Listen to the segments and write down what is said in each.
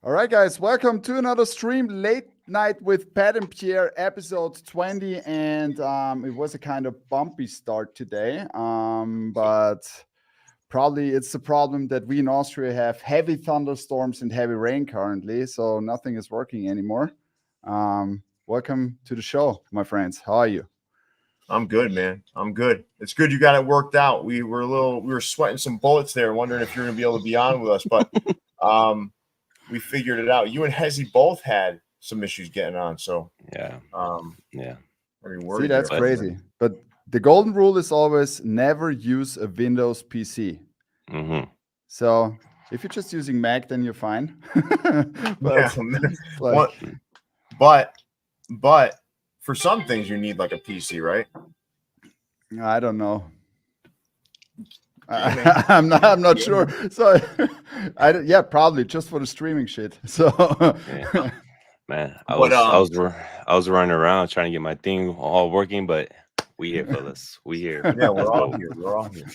All right, guys, welcome to another stream, Late Night with Pat and Pierre, episode 20. And it was a kind of bumpy start today, but probably it's the problem that we in Austria have heavy thunderstorms and heavy rain currently, so nothing is working anymore. Welcome to the show, my friends. How are you? I'm good, man. I'm good. It's good you got it worked out. We were sweating some bullets there, wondering if you're going to be able to be on with us, but we figured it out. You and Hezzy both had some issues getting on, so yeah. See, that's crazy. But the golden rule is always never use a Windows PC. Mm-hmm. So if you're just using Mac, then you're fine. But for some things you need like a PC, right? I don't know. I'm not sure. So, probably just for the streaming shit. So, man, I was running around trying to get my thing all working, but we here, fellas. We here. Yeah, we're all here. We're all here.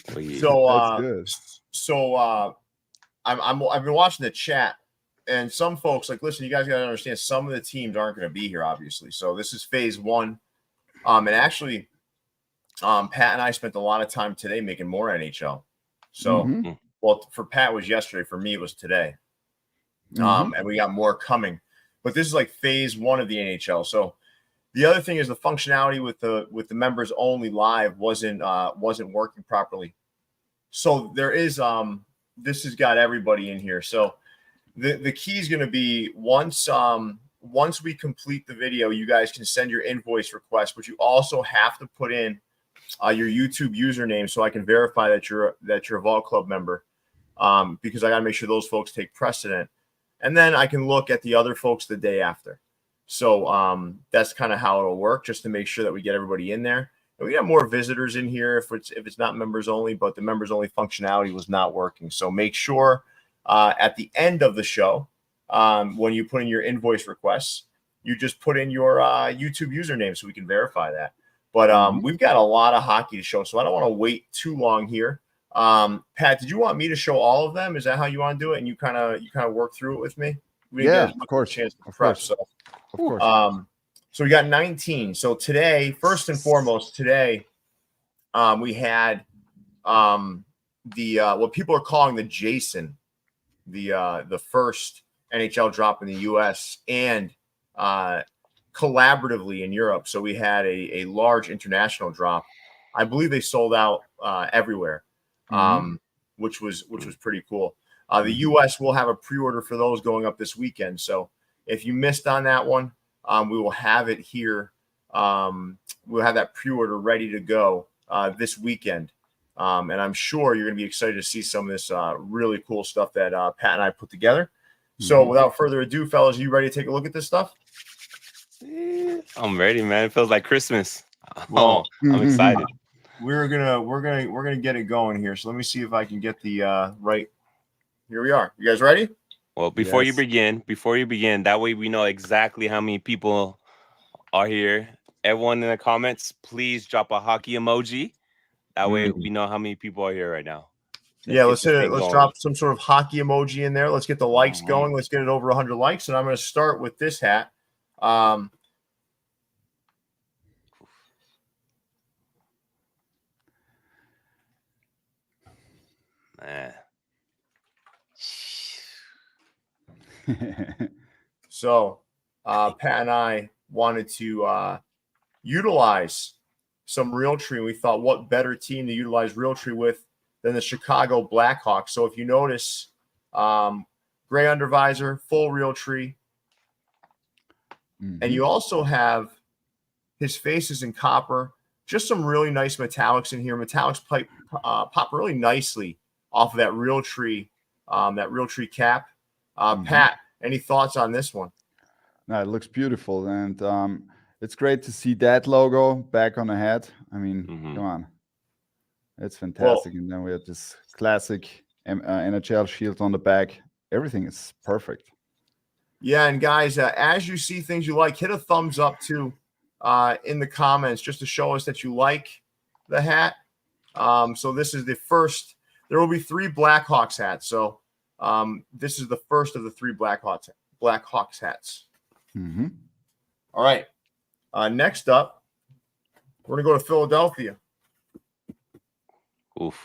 I've been watching the chat, and some folks like, listen, you guys got to understand, some of the teams aren't going to be here, obviously. So this is phase one, and actually. Pat and I spent a lot of time today making more NHL. So, well, for Pat it was yesterday. For me, it was today. And we got more coming. But this is like phase one of the NHL. So, the other thing is the functionality with the members only live wasn't working properly. So there is this has got everybody in here. So the key is going to be once we complete the video, you guys can send your invoice request, but you also have to put in your YouTube username so I can verify that you're a Vault Club member, because I got to make sure those folks take precedent, and then I can look at the other folks the day after. So that's kind of how it'll work, just to make sure that we get everybody in there. And we got more visitors in here if it's not members only, but the members only functionality was not working. So make sure at the end of the show, when you put in your invoice requests, you just put in your YouTube username so we can verify that. But we've got a lot of hockey to show, so I don't want to wait too long here. Pat, did you want me to show all of them? Is that how you want to do it? And you kind of work through it with me? Yeah, of course. Chance to prep, so of course. So we got 19. So today, first and foremost, today we had the what people are calling the Jason, the first NHL drop in the U.S. and collaboratively in Europe. So we had a large international drop. I believe they sold out everywhere, which was pretty cool. The US will have a pre-order for those going up this weekend. So if you missed on that one, we will have it here. We'll have that pre-order ready to go this weekend. And I'm sure you're going to be excited to see some of this really cool stuff that Pat and I put together. So without further ado, fellas, are you ready to take a look at this stuff? I'm ready, man. It feels like Christmas. I'm excited. We're gonna get it going here. So let me see if I can get the right. Here we are. You guys ready? Well, before you begin, that way we know exactly how many people are here. Everyone in the comments, please drop a hockey emoji. That way we know how many people are here right now. Let's hit it. Let's drop some sort of hockey emoji in there. Let's get the likes going. Let's get it over 100 likes. And I'm going to start with this hat. Man. So Pat and I wanted to utilize some Realtree. We thought, what better team to utilize Realtree with than the Chicago Blackhawks? So if you notice, gray undervisor, full Realtree. And you also have his face is in copper. Just some really nice metallics in here. Metallics pop really nicely off of that Realtree cap. Pat, any thoughts on this one? No, it looks beautiful, and it's great to see that logo back on the hat. I mean, come on, it's fantastic. And then we have this classic NHL shield on the back. Everything is perfect. Yeah, and guys, as you see things you like, hit a thumbs up too in the comments just to show us that you like the hat. So this is the first. There will be 3 Blackhawks hats. So This is the first of the 3 Blackhawks hats. Mm-hmm. All right. Next up, we're going to go to Philadelphia. Oof.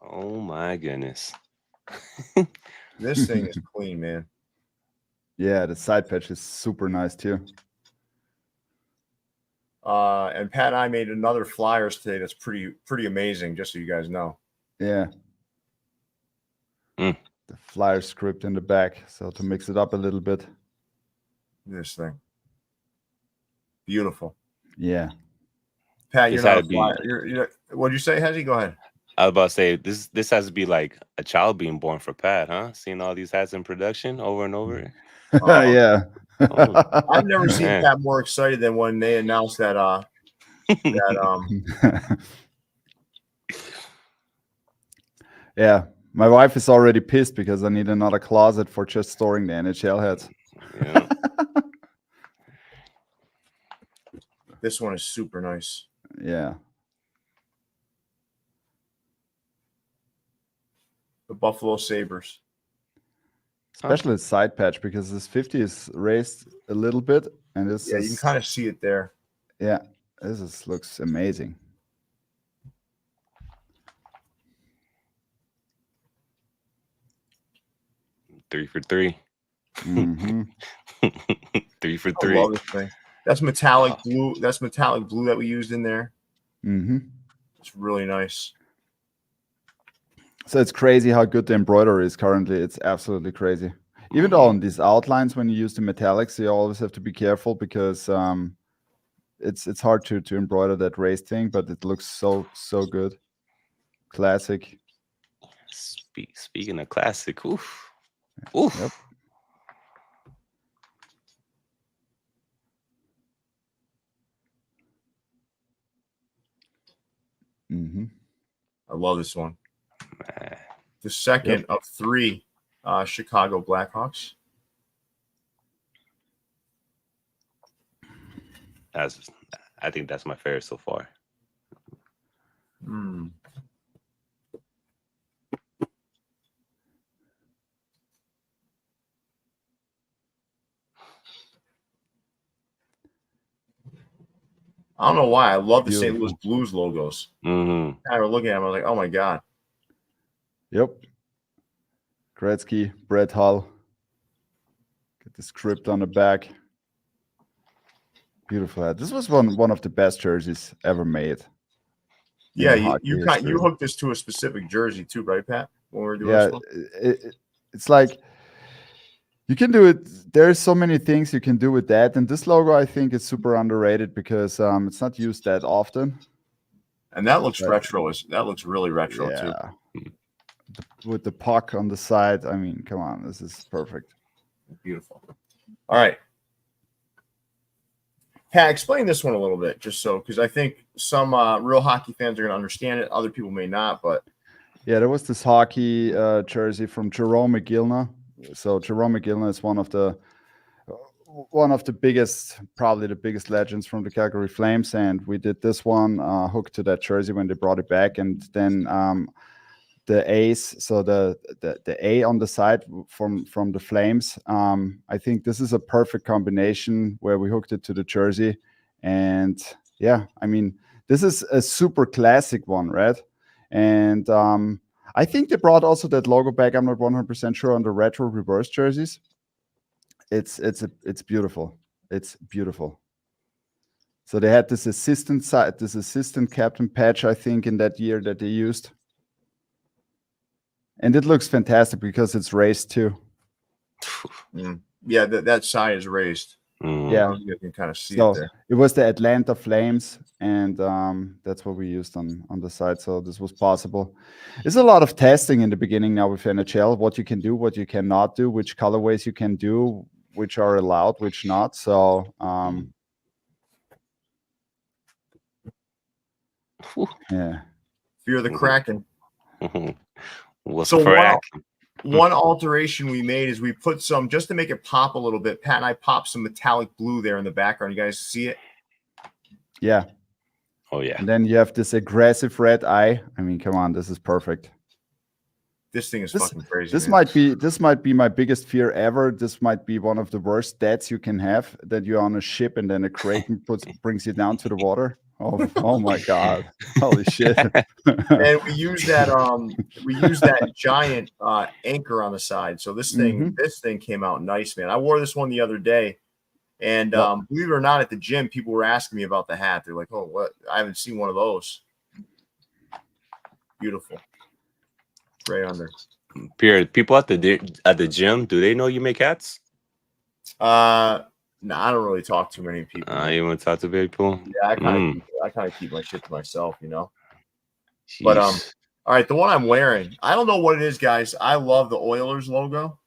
Oh my goodness. This thing is clean, man. Yeah, the side patch is super nice too. And Pat and I made another Flyers today that's pretty amazing, just so you guys know. Yeah. Mm. The Flyer script in the back, so to mix it up a little bit. This thing. Beautiful. Yeah. Pat, This you're not had a to be- Flyer. What'd you say, Hezzy? Go ahead. I was about to say this has to be like a child being born for Pat, huh? Seeing all these hats in production over and over. Yeah. Oh, I've never seen man. Pat more excited than when they announced that Yeah. My wife is already pissed because I need another closet for just storing the NHL hats. Yeah. this one is super nice. Yeah. The Buffalo Sabres. Especially the side patch because this 50 is raised a little bit, and this Yeah, is, you can kind of see it there. yeah, looks amazing. Three for three. Mm-hmm. 3 for I 3. love this thing. That's metallic blue. That's metallic blue that we used in there. Mm-hmm. It's really nice. So it's crazy how good the embroidery is currently. It's absolutely crazy. Even though on these outlines, when you use the metallics, you always have to be careful because it's hard to embroider that raised thing, but it looks so good. Classic. Speaking of classic, oof. Oof. Yep. Mm-hmm. I love this one. Man. The second of 3 Chicago Blackhawks. I think that's my favorite so far. Mm. I don't know why. I love the St. Louis Blues logos. Mm-hmm. I was looking at them. I was like, oh my God. Yep. Gretzky, Brett Hull. Get the script on the back. Beautiful hat. This was one of the best jerseys ever made. Yeah, you hooked this to a specific jersey too, right, Pat? When we were doing this one? It's like you can do it. There's so many things you can do with that, and this logo I think is super underrated because it's not used that often. And that looks retro. That looks really retro too. With the puck on the side. I mean, come on, this is perfect. Beautiful. All right. Pat, explain this one a little bit, just so, because I think some real hockey fans are going to understand it. Other people may not, but yeah, there was this hockey jersey from Jerome McGillna. So Jerome McGillna is one of the biggest, probably the biggest legends from the Calgary Flames, and we did this one hooked to that jersey when they brought it back, and then the A's, so the A on the side from the Flames. I think this is a perfect combination where we hooked it to the jersey, and yeah, I mean this is a super classic one, right? And I think they brought also that logo back. I'm not 100% sure on the retro reverse jerseys. It's beautiful. It's beautiful. So they had this assistant captain patch, I think, in that year that they used. And it looks fantastic because it's raised too. Yeah, that side is raised. Yeah, you can kind of see so it there. It was the Atlanta Flames, and that's what we used on the side. So this was possible. There's a lot of testing in the beginning now with NHL, what you can do, what you cannot do, which colorways you can do, which are allowed, which not. So yeah. Fear the Kraken. What's So crack? one alteration we made is we put some, just to make it pop a little bit, Pat and I popped some metallic blue there in the background. You guys see it? Yeah. Oh yeah. And then you have this aggressive red eye. I mean, come on, this is perfect. This thing is fucking crazy. This man. might be my biggest fear ever. This might be one of the worst deaths you can have, that you're on a ship and then a kraken brings you down to the water. Oh my god. Holy shit. And we use that giant anchor on the side. So this thing came out nice, man. I wore this one the other day, and believe it or not, at the gym, people were asking me about the hat. They're like, "Oh, what? I haven't seen one of those." Beautiful. Right under. Pierre, people at the gym, do they know you make hats? No, I don't really talk to many people. You want to talk to people? Yeah, I kind of keep my shit to myself, you know. Jeez. But all right, the one I'm wearing, I don't know what it is, guys. I love the Oilers logo.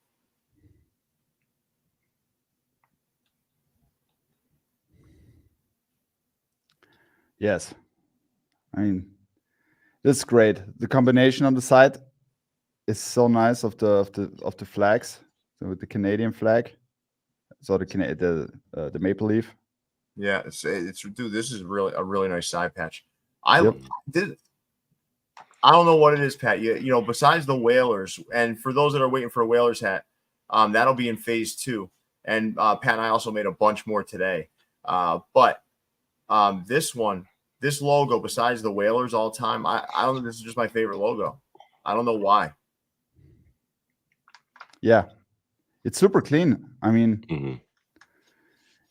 Yes. I mean, this is great. The combination on the side is so nice of the flags, so with the Canadian flag, so the maple leaf. Yeah, it's dude. This is really a really nice side patch. I don't know what it is, Pat. You know, besides the Whalers, and for those that are waiting for a Whalers hat, that'll be in phase 2. And Pat and I also made a bunch more today. But this logo, besides the Whalers all time, I don't know. This is just my favorite logo. I don't know why. Yeah, it's super clean. I mean,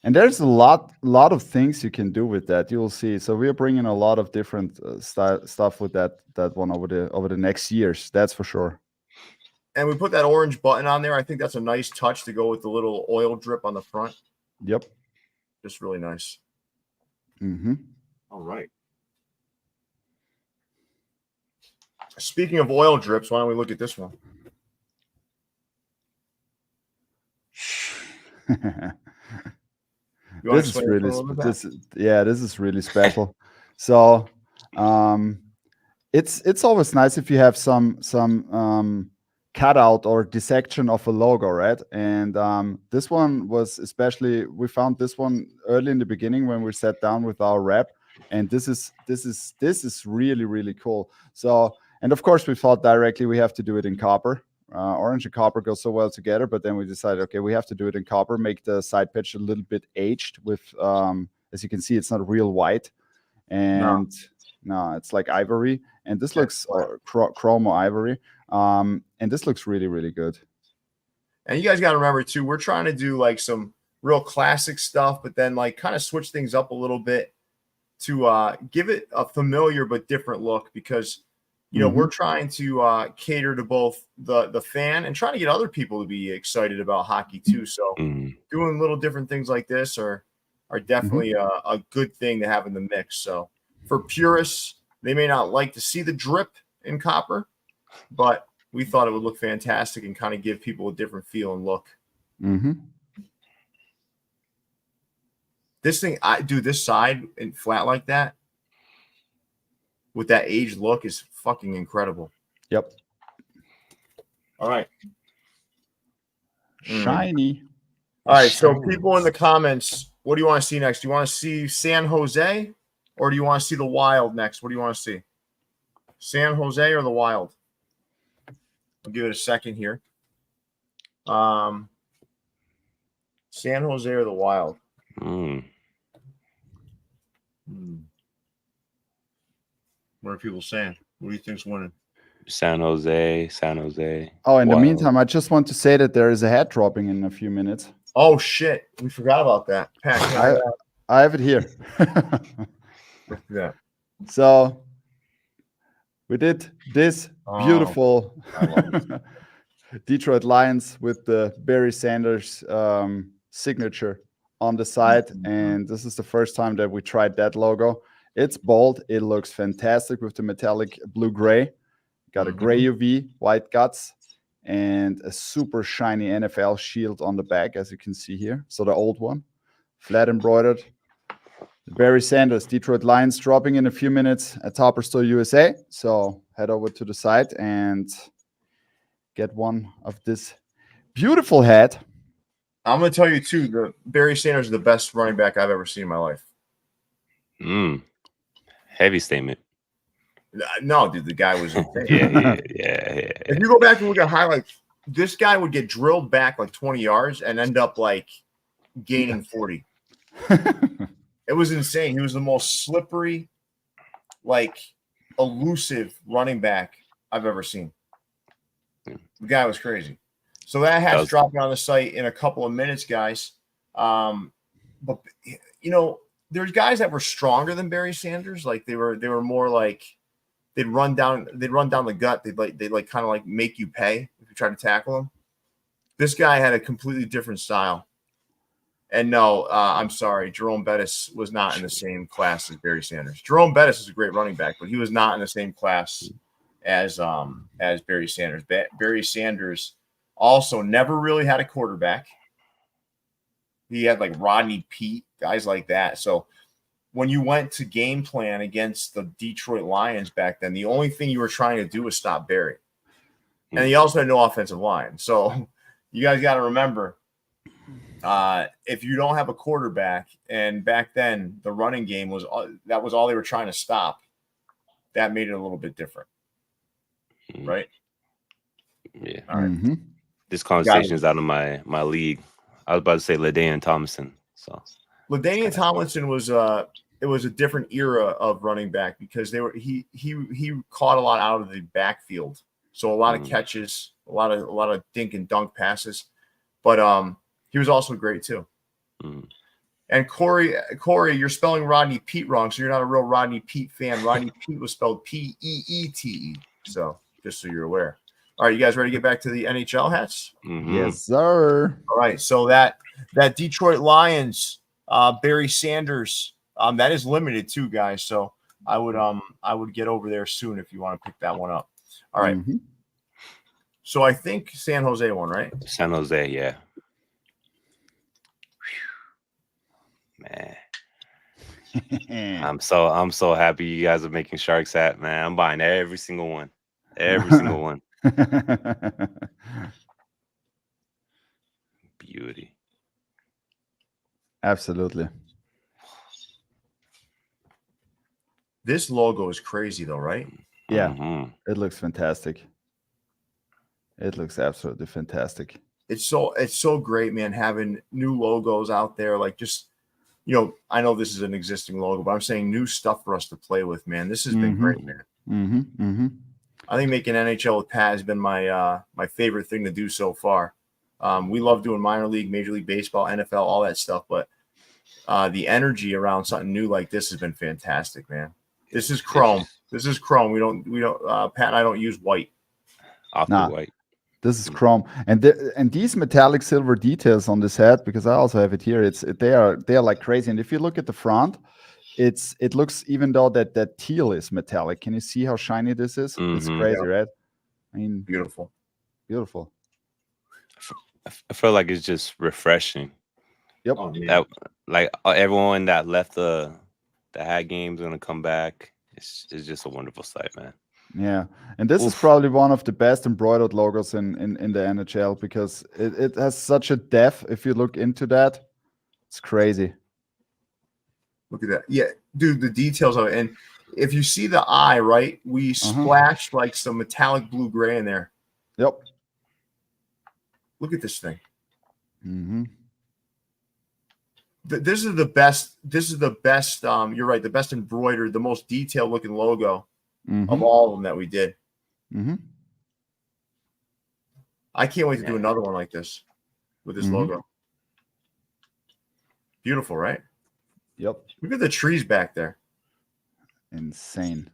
and there's a lot of things you can do with that. You will see. So we are bringing a lot of different stuff with that one over the next years. That's for sure. And we put that orange button on there. I think that's a nice touch to go with the little oil drip on the front. Yep. Just really nice. All right. Speaking of oil drips, why don't we look at this one? This is really special. So it's always nice if you have some cutout or dissection of a logo, right? And this one was especially, we found this one early in the beginning when we sat down with our rep, and this is really, really cool. So, and of course we thought directly we have to do it in copper. Orange and copper go so well together, but then we decided, okay, we have to do it in copper, make the side patch a little bit aged with, as you can see, it's not real white, and no, it's like ivory, and this looks chromo ivory, and this looks really, really good. And you guys got to remember too, we're trying to do like some real classic stuff, but then like kind of switch things up a little bit to give it a familiar but different look, because you know, we're trying to cater to both the fan and trying to get other people to be excited about hockey too. So doing little different things like this are definitely a good thing to have in the mix. So for purists, they may not like to see the drip in copper, but we thought it would look fantastic and kind of give people a different feel and look. This thing, this side and flat like that, with that aged look, is fucking incredible. Yep. All right. Shiny. All right. So people in the comments, what do you want to see next? Do you want to see San Jose, or do you want to see the Wild next? What do you want to see? San Jose or the Wild? I'll give it a second here. San Jose or the Wild? What are people saying? What do you think's winning? San Jose. Oh, in the meantime, I just want to say that there is a hat dropping in a few minutes. Oh shit, we forgot about that. Pat, I have it here. Yeah. So we did this beautiful Detroit Lions with the Barry Sanders signature on the side, and this is the first time that we tried that logo. It's bold. It looks fantastic with the metallic blue-gray. Got a gray UV, white guts, and a super shiny NFL shield on the back, as you can see here. So the old one, flat embroidered. Barry Sanders, Detroit Lions, dropping in a few minutes at Topper Store USA. So head over to the site and get one of this beautiful hat. I'm going to tell you, too, the Barry Sanders is the best running back I've ever seen in my life. Heavy statement. No, dude, the guy was insane. Yeah. If you go back and look at highlights, this guy would get drilled back like 20 yards and end up like gaining 40. It was insane. He was the most slippery, like elusive running back I've ever seen. The guy was crazy. So that hat's dropping on the site in a couple of minutes, guys. But you know, there's guys that were stronger than Barry Sanders. Like they were more like they'd run down the gut. They'd like kind of like make you pay if you try to tackle him. This guy had a completely different style. And no, I'm sorry, Jerome Bettis was not in the same class as Barry Sanders. Jerome Bettis is a great running back, but he was not in the same class as Barry Sanders. Barry Sanders also never really had a quarterback. He had like Rodney Peete, guys like that. So when you went to game plan against the Detroit Lions back then, the only thing you were trying to do was stop Barry. And he also had no offensive line. So you guys got to remember, if you don't have a quarterback, and back then the running game was all they were trying to stop, that made it a little bit different. Right? Yeah. All right. Mm-hmm. This conversation is out of my league. I was about to say LaDainian Tomlinson. So LaDainian Tomlinson was it was a different era of running back because he caught a lot out of the backfield. So a lot of catches, a lot of dink and dunk passes. But he was also great too. And Corey, you're spelling Rodney Peete wrong, so you're not a real Rodney Peete fan. Rodney Peete was spelled Peete. So just so you're aware. All right, you guys ready to get back to the NHL hats? Yes, sir. All right, so that Detroit Lions, Barry Sanders, that is limited too, guys. So I would get over there soon if you want to pick that one up. All right. So I think San Jose won, right? San Jose, yeah. Man. I'm so happy you guys are making Sharks hat, man. I'm buying every single one. Every single one. Beauty. Absolutely. This logo is crazy though, right? Yeah. It looks fantastic. It looks absolutely fantastic. It's so great, man, having new logos out there. Like just, you know, I know this is an existing logo, but I'm saying new stuff for us to play with, man. This has been great, man. I think making NHL with Pat has been my favorite thing to do so far. We love doing minor league, Major League Baseball, NFL, all that stuff, but the energy around something new like this has been fantastic, man. This is chrome. This is chrome. We don't Pat and I don't use white. White. This is chrome, and these metallic silver details on this hat, because I also have it here. They are like crazy. And if you look at the front, it looks, even though that teal is metallic. Can you see how shiny this is? It's crazy, right? I mean, beautiful. I feel like it's just refreshing. Yep. That, like everyone that left the hat game's gonna come back. It's just a wonderful sight, man. Yeah, and this is probably one of the best embroidered logos in the NHL, because it has such a depth. If you look into that, it's crazy. Look at that. Yeah, dude, the details of it. And if you see the eye, right, we splashed like some metallic blue gray in there. Yep. Look at this thing. This is the best. You're right. The best embroidered, the most detailed looking logo of all of them that we did. I can't wait to do another one like this with this logo. Beautiful, right? Yep. Look at the trees back there. Insane.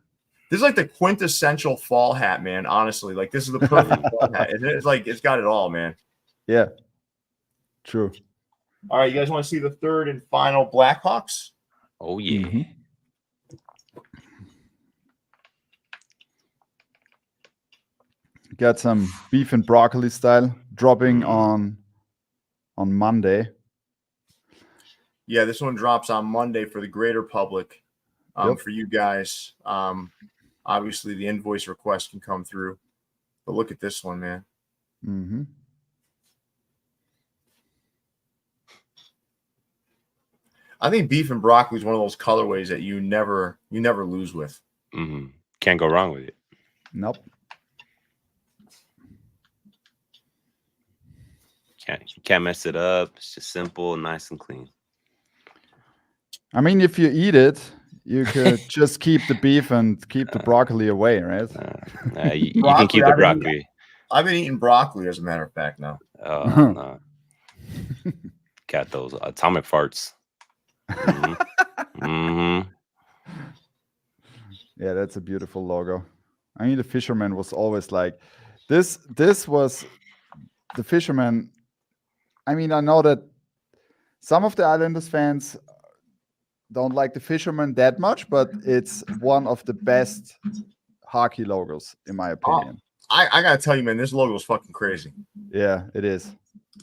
This is like the quintessential fall hat, man. Honestly, like this is the perfect fall hat. It's like it's got it all, man. Yeah. True. All right, you guys want to see the third and final Blackhawks? Oh yeah. Got some beef and broccoli style dropping on Monday. Yeah, this one drops on Monday for the greater public. For you guys. Obviously the invoice request can come through. But look at this one, man. Mm-hmm. I think beef and broccoli is one of those colorways that you never lose with. Mm-hmm. Can't go wrong with it. Nope. Can't mess it up. It's just simple, nice and clean. I mean, if you eat it, you could just keep the beef and keep the broccoli away, right? You can keep the broccoli. I've been eating broccoli, as a matter of fact, now. Oh, no. Got those atomic farts. Mm-hmm. Mm-hmm. Yeah, that's a beautiful logo. I mean, the fisherman was always like, this was the fisherman. I mean, I know that some of the Islanders fans don't like the fisherman that much, but it's one of the best hockey logos, in my opinion. I gotta tell you, man, this logo is fucking crazy. Yeah, it is.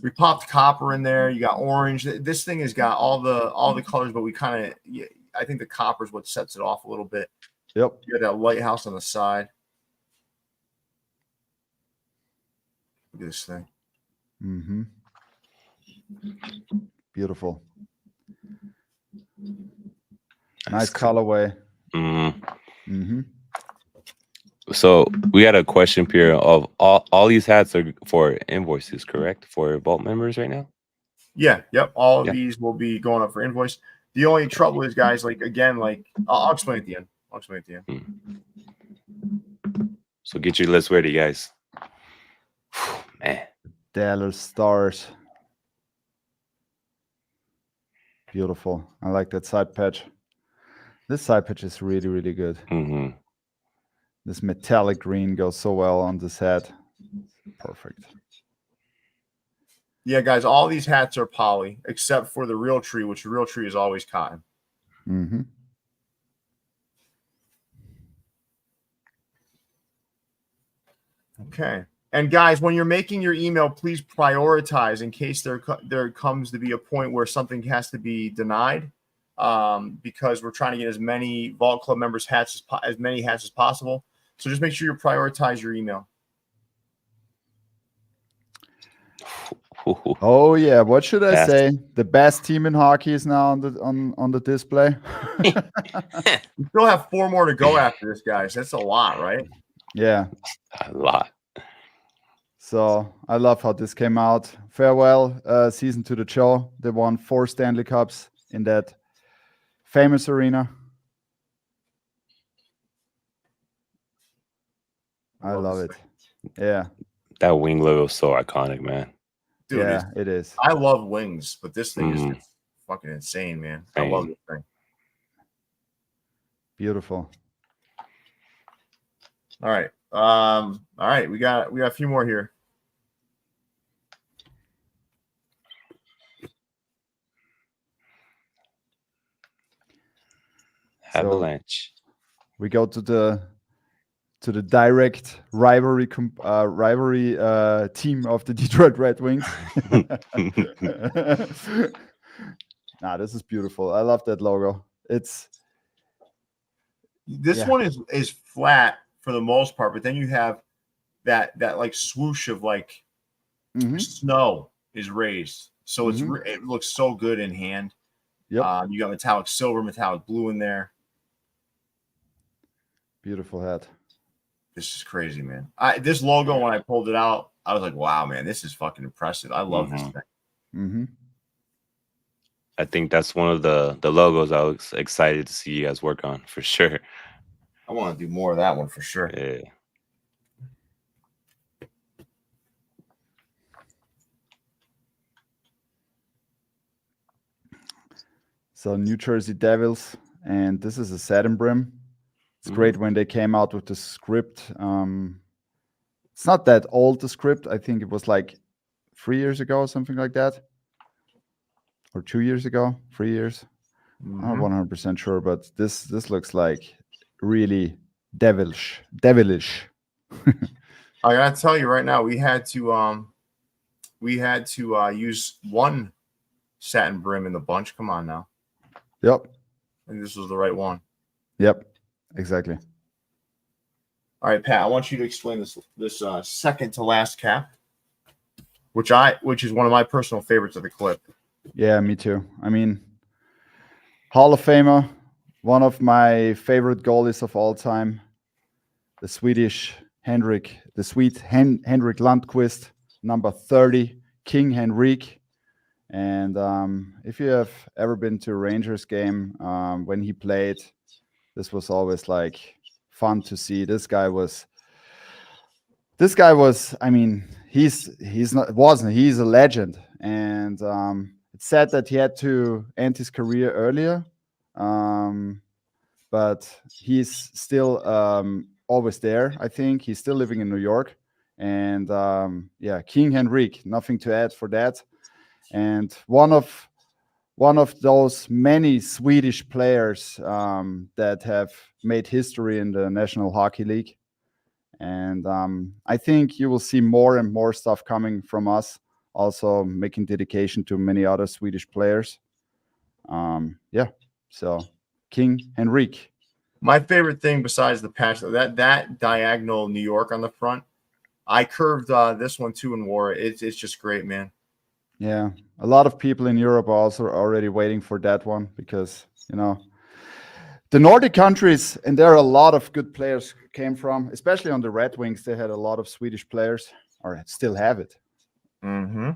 We popped copper in there. You got orange. This thing has got all the colors, but we kind of, I think the copper is what sets it off a little bit. Yep. You got that lighthouse on the side. Look at this thing. Mm-hmm. Beautiful. Nice colorway. Mm-hmm. Mm-hmm. So we had a question, Pierre, of all these hats are for invoices, correct? For Vault members right now? Yeah, yep. All of these will be going up for invoice. The only trouble is, guys, like, again, like, I'll explain at the end. So get your list ready, guys. Man. Dallas Stars. Beautiful. I like that side patch. This side patch is really, really good. Mm-hmm. This metallic green goes so well on this hat. Perfect. Yeah, guys, all these hats are poly, except for the real tree, which the real tree is always cotton. Mm-hmm. Okay. And guys, when you're making your email, please prioritize in case there comes to be a point where something has to be denied, because we're trying to get as many Vault Club members hats as many hats as possible. So just make sure you prioritize your email. Oh yeah, what should I say? The best team in hockey is now on the display. We still have 4 more to go after this, guys. That's a lot, right? Yeah, a lot. So I love how this came out. Farewell season to the show. They won 4 Stanley Cups in that famous arena. I love it. Yeah. That wing logo is so iconic, man. Dude, yeah, it is. I love wings, but this thing is fucking insane, man. I love this thing. Beautiful. All right. All right. We got a few more here. Avalanche. So we go to the direct rivalry team of the Detroit Red Wings. Nah, this is beautiful. I love that logo. This one is flat for the most part, but then you have that like swoosh of like snow is raised, so it looks so good in hand. Yep. You got metallic silver, metallic blue in there. Beautiful hat. This is crazy, man. This logo, when I pulled it out, I was like, wow, man, this is fucking impressive. I love this thing. Mm-hmm. I think that's one of the logos I was excited to see you guys work on, for sure. I want to do more of that one for sure. Yeah. So New Jersey Devils, and this is a satin brim. It's great when they came out with the script. It's not that old, the script. I think it was like 3 years ago or something like that. Or 2 years ago, 3 years. I'm not 100% sure, but this looks like really devilish. I gotta tell you right now, we had to use one satin brim in the bunch. Come on now. Yep. And this was the right one. Yep. Exactly. All right, Pat, I want you to explain this second to last cap. which is one of my personal favorites of the clip. Yeah, me too. I mean, Hall of Famer, one of my favorite goalies of all time, the Swedish Henrik Lundqvist, number 30, King Henrik. And if you have ever been to a Rangers game when he played, this was always like fun to see. This guy was. I mean, he's a legend, and it's sad that he had to end his career earlier. But he's still always there. I think he's still living in New York, and yeah, King Henrik. Nothing to add for that. And one of those many Swedish players that have made history in the National Hockey League. And I think you will see more and more stuff coming from us, also making dedication to many other Swedish players. Yeah, so King Henrik. My favorite thing besides the patch, that diagonal New York on the front, I curved this one too and wore it. It's just great, man. Yeah, a lot of people in Europe are also already waiting for that one because, the Nordic countries, and there are a lot of good players came from, especially on the Red Wings. They had a lot of Swedish players, or still have it. Mm-hmm.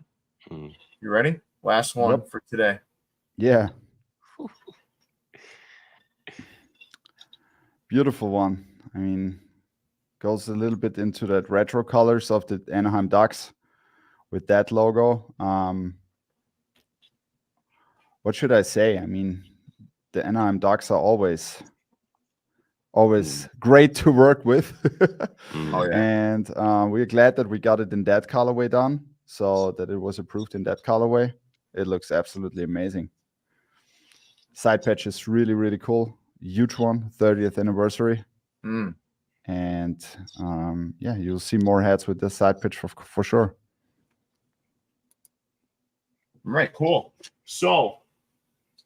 You ready? Last one for today. Yeah. Beautiful one. I mean, goes a little bit into that retro colors of the Anaheim Ducks with that logo. What should I say? I mean, the Anaheim Ducks are always great to work with. Oh, yeah. And we're glad that we got it in that colorway done, so that it was approved in that colorway. It looks absolutely amazing. Side patch is really, really cool. Huge one, 30th anniversary. And yeah, you'll see more hats with this side pitch for sure. Right, cool. So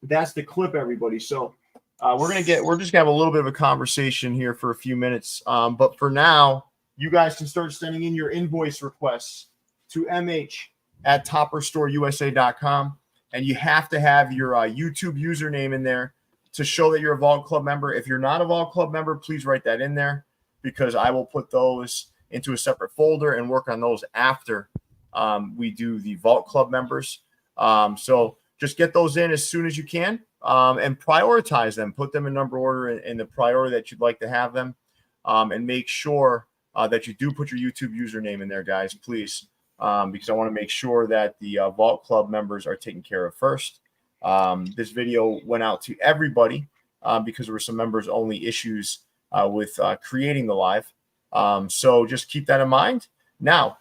that's the clip, everybody. So we're just gonna have a little bit of a conversation here for a few minutes. But for now, you guys can start sending in your invoice requests to mh@topperstoreusa.com, and you have to have your YouTube username in there to show that you're a Vault Club member. If you're not a Vault Club member, please write that in there, because I will put those into a separate folder and work on those after we do the Vault Club members. So just get those in as soon as you can, and prioritize them. Put them in number order in the priority that you'd like to have them, and make sure that you do put your YouTube username in there, guys, please, because I want to make sure that the Vault Club members are taken care of first. This video went out to everybody because there were some members-only issues with creating the live. So just keep that in mind. Now,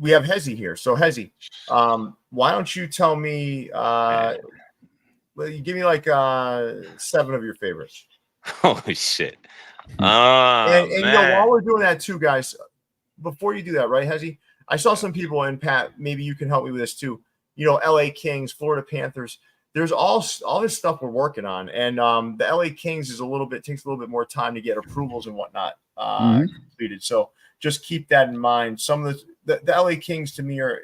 we have Hezzy here. So Hezzy, why don't you tell me, give me like 7 of your favorites. Holy shit. And while we're doing that too, guys, before you do that, right, Hezzy, I saw some people, and Pat, maybe you can help me with this too. LA Kings, Florida Panthers. There's all this stuff we're working on, and the LA Kings takes a little bit more time to get approvals and whatnot completed. So just keep that in mind. Some of the LA Kings to me are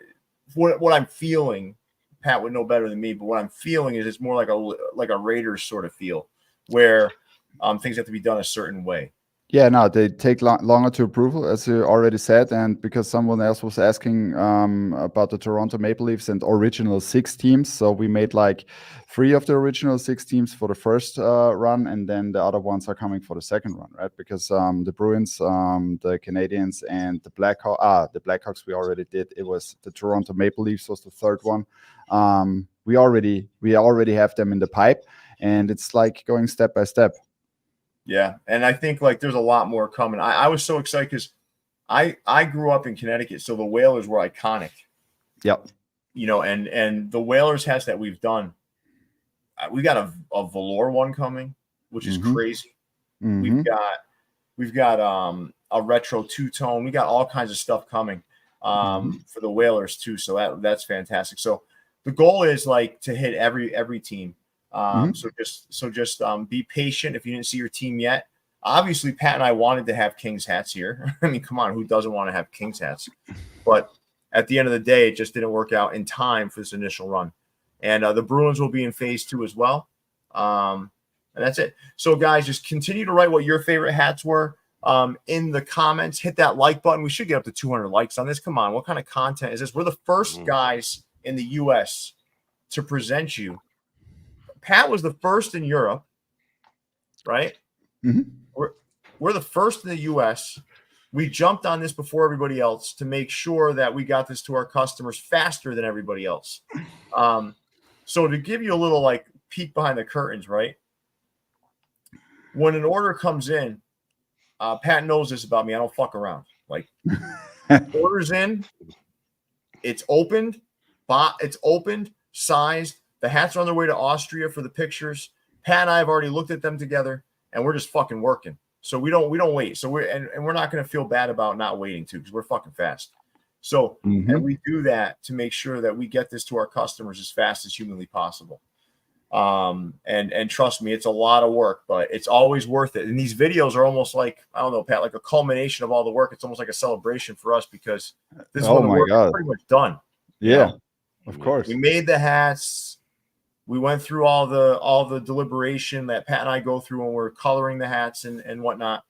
what I'm feeling. Pat would know better than me, but what I'm feeling is it's more like a Raiders sort of feel, where things have to be done a certain way. Yeah, no, they take longer to approval, as you already said, and because someone else was asking about the Toronto Maple Leafs and original 6 teams, so we made like 3 of the original 6 teams for the first run, and then the other ones are coming for the second run, right? Because the Bruins, the Canadians, and the Blackhawks we already did. It was the Toronto Maple Leafs was the third one. We already have them in the pipe, and it's like going step by step. Yeah, and I think like there's a lot more coming. I was so excited because I grew up in Connecticut, so the Whalers were iconic. Yep. And the Whalers hats that we've done, we got a velour one coming, which is crazy. We've got a retro 2-tone. We got all kinds of stuff coming for the Whalers too. So that's fantastic. So the goal is like to hit every team. So just be patient. If you didn't see your team yet, Obviously, Pat and I wanted to have Kings hats here. I mean, come on, who doesn't want to have Kings hats? But at the end of the day, it just didn't work out in time for this initial run. And the Bruins will be in phase 2 as well. And that's it. So, guys, just continue to write what your favorite hats were in the comments. Hit that like button. We should get up to 200 likes on this. Come on. What kind of content is this? We're the first guys in the U.S. to present you. Pat was the first in Europe, right? Mm-hmm. We're the first in the U.S. We jumped on this before everybody else to make sure that we got this to our customers faster than everybody else. So to give you a little like peek behind the curtains, right? When an order comes in, Pat knows this about me. I don't fuck around. Like orders in, it's opened, sized. The hats are on their way to Austria for the pictures. Pat and I have already looked at them together, and we're just fucking working. So we don't wait. So we're not going to feel bad about not waiting too, because we're fucking fast. So and we do that to make sure that we get this to our customers as fast as humanly possible. And trust me, it's a lot of work, but it's always worth it. And these videos are almost like, I don't know, Pat, like a culmination of all the work. It's almost like a celebration for us because this is when the work is pretty much done. Yeah, of course. We made the hats. We went through all the deliberation that Pat and I go through when we're coloring the hats and whatnot.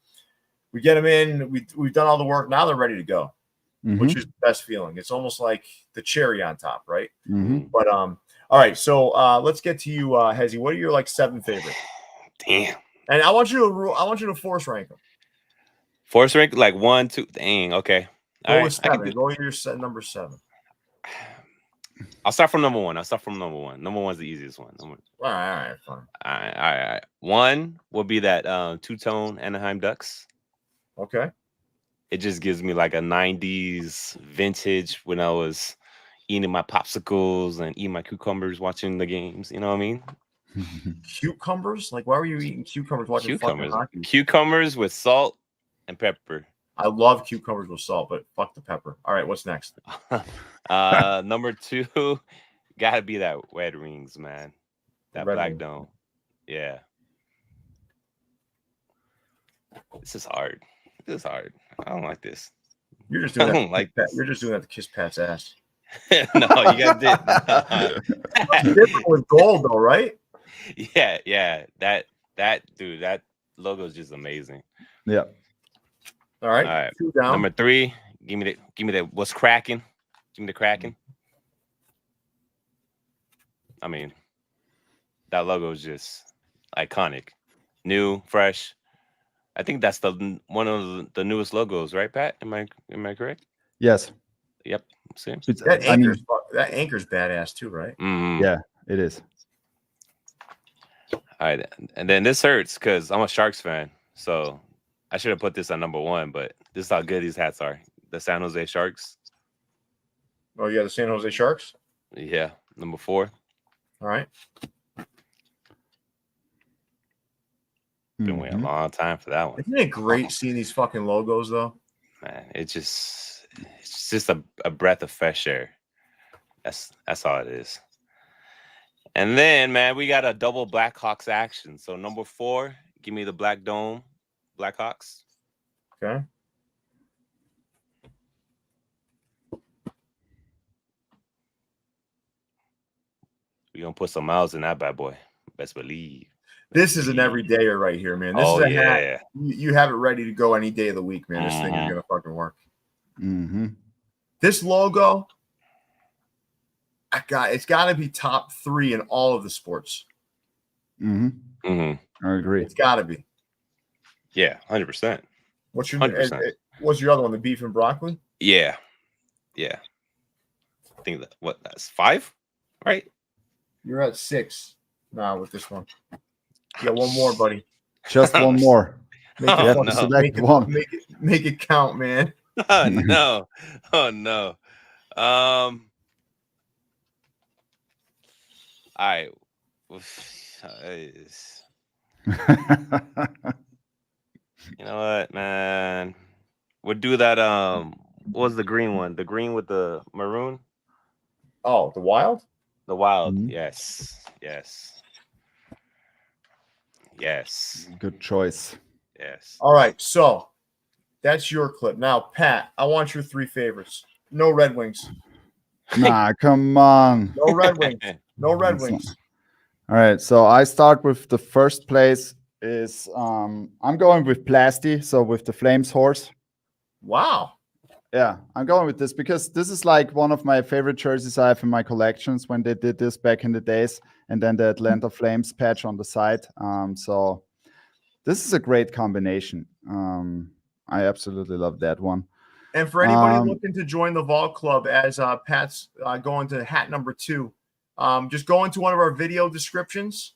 We get them in. We've done all the work. Now they're ready to go, which is the best feeling. It's almost like the cherry on top, right? But all right. So let's get to you, Hezzy. What are your like 7 favorites? Damn. And I want you to force rank them. Force rank like 1, 2. Dang. Okay. Go with 7. Go with your number 7. I'll start from number 1. Number 1's the easiest one. All right, fine. All right. 1 will be that two-tone Anaheim Ducks. Okay. It just gives me like a 90s vintage when I was eating my popsicles and eating my cucumbers watching the games. You know what I mean? Cucumbers? Like, why were you eating cucumbers watching fucking hockey? Cucumbers with salt and pepper. I love cucumbers with salt, but fuck the pepper. All right, what's next? Number 2, gotta be that Red Wings, man. That Red black Wings. dome. Yeah. This is hard. I don't like this. You're just doing I that. don't like this. You're just doing that to kiss Pat's ass. No, you guys did. It's different with gold, though, right? Yeah. That dude, that logo is just amazing. Yeah. All right. 2 down. Number 3, give me that. What's cracking? Give me the cracking. I mean, that logo is just iconic, new, fresh. I think that's one of the newest logos, right, Pat? Am I correct? Yes. Yep. See? That anchor's badass too, right? Yeah, it is. All right, and then this hurts because I'm a Sharks fan, so I should have put this on number 1, but this is how good these hats are. The San Jose Sharks. Oh, yeah, the San Jose Sharks? Yeah, number 4. All right. Been waiting a long time for that one. Isn't it great seeing these fucking logos, though? Man, it's just a breath of fresh air. That's all it is. And then, man, we got a double Blackhawks action. So number 4, give me the Black Dome Blackhawks. Okay. We're going to put some miles in that bad boy. Best believe. This is an everydayer right here, man. This is a hat. You have it ready to go any day of the week, man. This thing is going to fucking work. This logo, it's got to be top 3 in all of the sports. I agree. It's got to be. Yeah, 100%. What's your other one? The beef and broccoli? Yeah. I think that's 5, right? You're at 6 now with this one. You got one more, buddy. Just one more. Make it count, man. Oh no. All right. You know what, man? We'll do that. What was the green one? The green with the maroon? Oh, the Wild? The Wild. Yes. Good choice. Yes. All right, so that's your clip. Now, Pat, I want your 3 favorites. No Red Wings. Nah, come on. No Red Wings. No Red It's Wings. All right, so I start with the first place is I'm going with Plasty, so with the Flames horse. Wow. Yeah, I'm going with this because this is like one of my favorite jerseys I have in my collections when they did this back in the days, and then the Atlanta Flames patch on the side. So this is a great combination. I absolutely love that one. And for anybody looking to join the Vault Club, as Pat's going to hat number 2, just go into one of our video descriptions.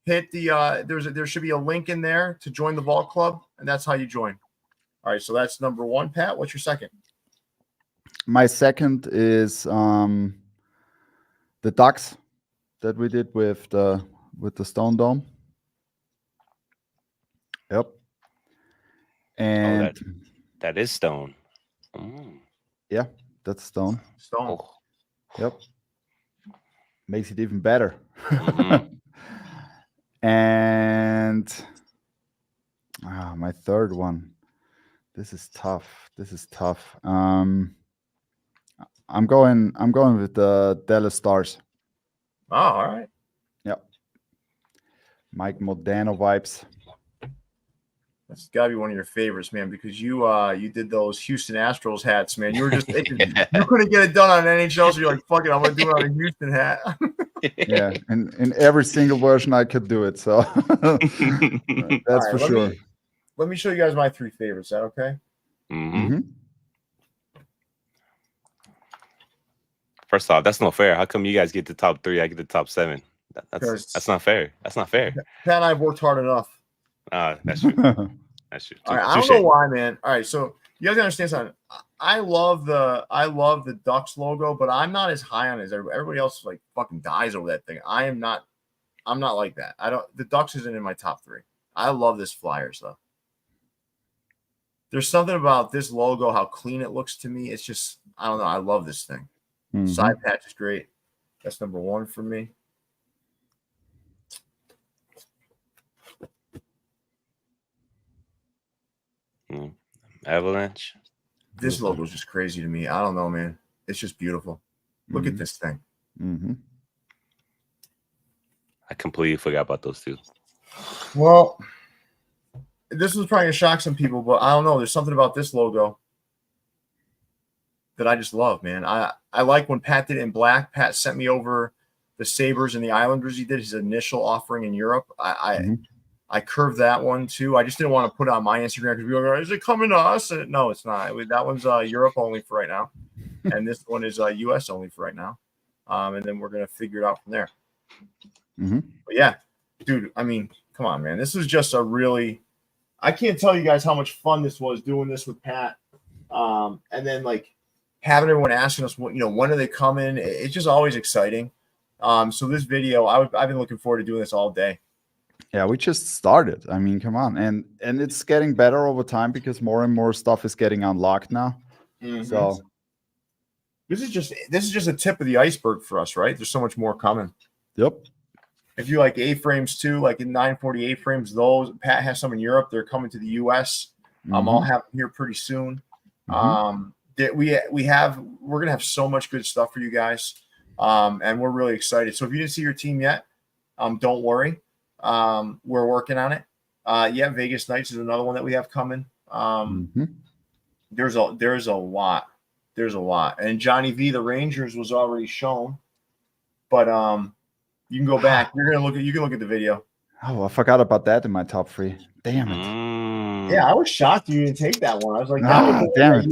Hit the there should be a link in there to join the Vault Club, and that's how you join. All right, so that's number 1. Pat, what's your second? My second is the Ducks that we did with the Stone Dome. Yep. And that is stone. Mm. Yeah, that's stone. Stone. Oh. Yep. Makes it even better. Mm-hmm. And my third one. This is tough. I'm going with the Dallas Stars. Oh, all right. Yep. Mike Modano vibes. That's got to be one of your favorites, man, because you did those Houston Astros hats, man. You were just thinking you couldn't get it done on NHL, so you're like, fuck it, I'm gonna do it on a Houston hat. Yeah, and in every single version I could do it. So that's for sure. Let me show you guys my 3 favorites. Is that okay? Mm-hmm. First off, that's not fair. How come you guys get the top 3? I get the top 7. That's not fair. That's not fair. Pat and I've worked hard enough. That's true. That's true. All right, I don't know why, man. All right, so you guys gotta understand something. I love the Ducks logo, but I'm not as high on it as everybody else. Like fucking dies over that thing. I'm not like that. The Ducks isn't in my top 3. I love this Flyers though. There's something about this logo, how clean it looks to me. It's just, I don't know. I love this thing. Mm-hmm. Side patch is great. That's number 1 for me. Avalanche. This logo is just crazy to me. I don't know, man. It's just beautiful. Look at this thing. Mm-hmm. I completely forgot about those 2. Well, this was probably gonna shock some people, but I don't know. There's something about this logo that I just love, man. I like when Pat did it in black. Pat sent me over the Sabres and the Islanders. He did his initial offering in Europe. I curved that one too. I just didn't want to put it on my Instagram because people go, "Is it coming to us?" And no, it's not. That one's Europe only for right now, and this one is US only for right now. And then we're gonna figure it out from there. Mm-hmm. But yeah, dude. I mean, come on, man. This was just a really. I can't tell you guys how much fun this was doing this with Pat, and then like having everyone asking us, when are they coming? It's just always exciting. So this video, I've been looking forward to doing this all day. Yeah, we just started. I mean, come on, and it's getting better over time because more and more stuff is getting unlocked now. Mm-hmm. So this is just a tip of the iceberg for us, right? There's so much more coming. Yep. If you like A-frames too, like in 940 A-frames, those Pat has some in Europe. They're coming to the US. I'll have them here pretty soon. We're gonna have so much good stuff for you guys, and we're really excited. So if you didn't see your team yet, don't worry. We're working on it. Vegas Knights is another one that we have coming. There's a lot. And Johnny V, the Rangers, was already shown, but you can go back. You can look at the video. Oh, I forgot about that in my top 3. Damn it. Yeah, I was shocked you didn't take that one. I was like, damn it.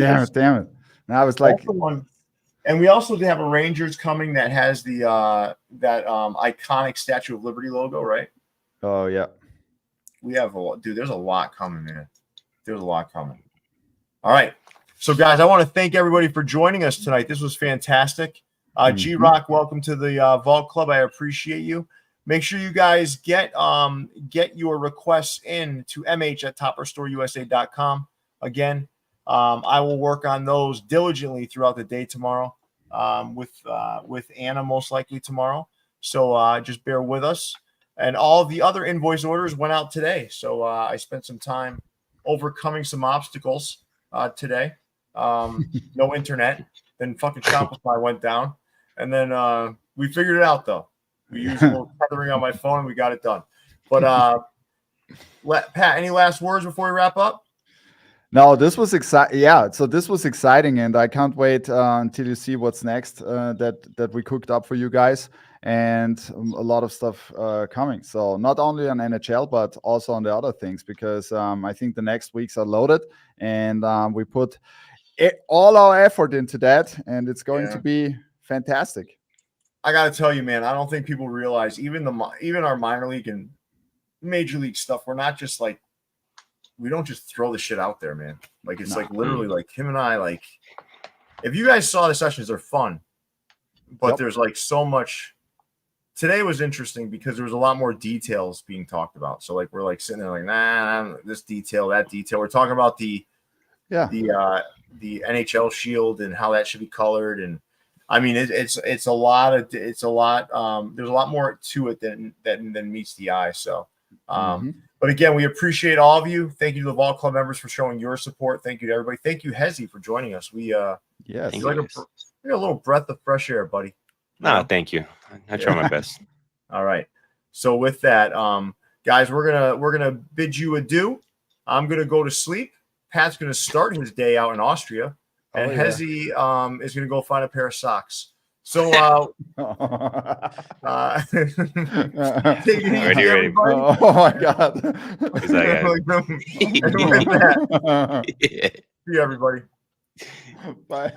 And I was like, the one. And we also have a Rangers coming that has the that iconic Statue of Liberty logo, right? Oh yeah. We have there's a lot coming, man. There's a lot coming. All right. So guys, I want to thank everybody for joining us tonight. This was fantastic. G-Rock, welcome to the Vault Club. I appreciate you. Make sure you guys get your requests in to mh@topperstoureusa.com. Again, I will work on those diligently throughout the day tomorrow, with Anna most likely tomorrow. So just bear with us. And all the other invoice orders went out today. So I spent some time overcoming some obstacles today. No internet. Then fucking Shopify went down. And then we figured it out, though. We used a little tethering on my phone and we got it done. But Pat, any last words before we wrap up? No, this was exciting. Yeah, so this was exciting, and I can't wait until you see what's next that we cooked up for you guys, and a lot of stuff coming. So not only on NHL, but also on the other things, because I think the next weeks are loaded, and we put all our effort into that, and it's going to be fantastic. I got to tell you, man, I don't think people realize even our minor league and major league stuff. We're not just like. We don't just throw the shit out there, man. Like it's like literally like him and I, like if you guys saw the sessions, they're fun, but there's like so much. Today was interesting because there was a lot more details being talked about. So like we're like sitting there like, nah, this detail, that detail. We're talking about the NHL shield and how that should be colored. And I mean it's a lot. There's a lot more to it than meets the eye. So But again, we appreciate all of you. Thank you to the Vault Club members for showing your support. Thank you to everybody. Thank you, Hezi, for joining us. We yes, like a little breath of fresh air, buddy. No, thank you. I try my best. All right. So with that, guys, we're gonna bid you adieu. I'm gonna go to sleep. Pat's gonna start his day out in Austria, and Hezi is gonna go find a pair of socks. So take it easy, ready. everybody. Oh my God. See you, everybody. Bye.